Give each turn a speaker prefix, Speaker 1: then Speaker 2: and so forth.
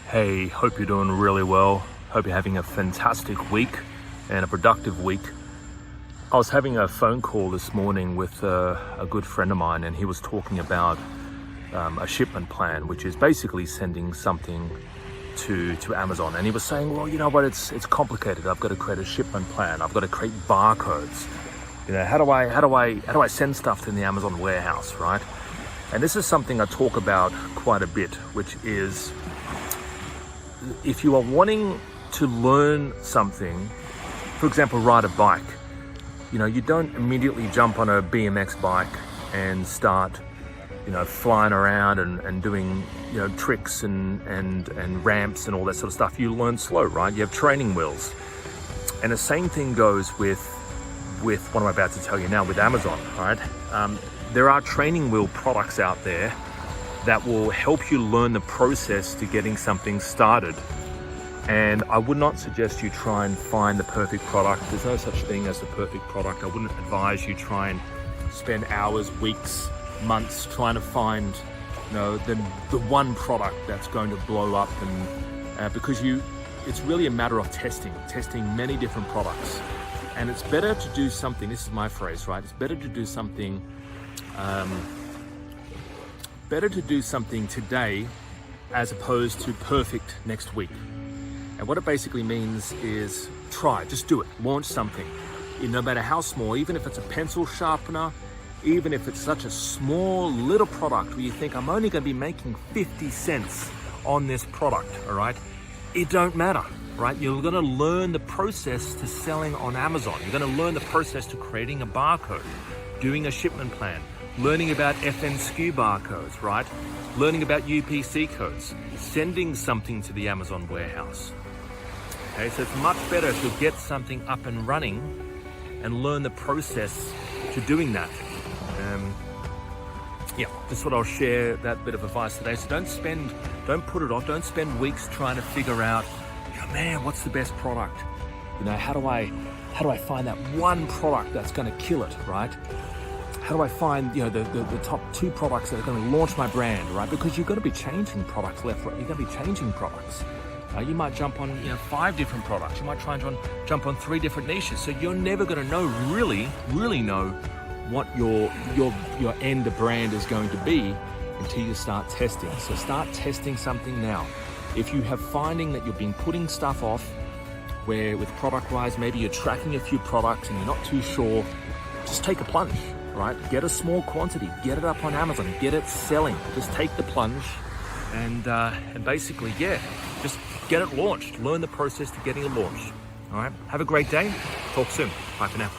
Speaker 1: Hey, hope you're doing really well. Hope you're having a fantastic week and a productive week. I was having a phone call this morning with a good friend of mine, and he was talking about a shipment plan, which is basically sending something to Amazon. And he was saying, well, you know what, it's complicated. I've got to create a shipment plan. I've got to create barcodes. You know, how do I send stuff to the Amazon warehouse, right? And this is something I talk about quite a bit, which is if you are wanting to learn something, for example, ride a bike, you know, you don't immediately jump on a BMX bike and start, you know, flying around and doing, you know, tricks and ramps and all that sort of stuff. You learn slow, right? You have training wheels. And the same thing goes with what I'm about to tell you now with Amazon, right? There are training wheel products out there that will help you learn the process to getting something started. And I would not suggest you try and find the perfect product. There's no such thing as the perfect product. I wouldn't advise you try and spend hours, weeks, months trying to find, you know, the one product that's going to blow up, and because it's really a matter of testing many different products. And it's better to do something, this is my phrase, right? It's better to do something today as opposed to perfect next week. And what it basically means is just do it, launch something. No matter how small, even if it's a pencil sharpener, even if it's such a small little product where you think I'm only going to be making 50 cents on this product, all right? It don't matter, right? You're going to learn the process to selling on Amazon. You're going to learn the process to creating a barcode, doing a shipment plan, learning about FNSKU barcodes, right? Learning about UPC codes, sending something to the Amazon warehouse. Okay, so it's much better to get something up and running and learn the process to doing that. Just what I'll share, that bit of advice today. So don't put it off, don't spend weeks trying to figure out, oh, man, what's the best product? You know, how do I find that one product that's gonna kill it, right? How do I find, you know, the top 2 products that are going to launch my brand, right? Because you've got to be changing products left, right? You're going to be changing products. You might jump on, you know, 5 different products. You might try and jump on 3 different niches. So you're never going to know, really know what your end brand is going to be until you start testing. So start testing something now. If you have finding that you've been putting stuff off, where with product-wise, maybe you're tracking a few products and you're not too sure, just take a plunge. Right? Get a small quantity, get it up on Amazon, get it selling. Just take the plunge and basically, just get it launched. Learn the process to getting it launched. All right? Have a great day. Talk soon. Bye for now.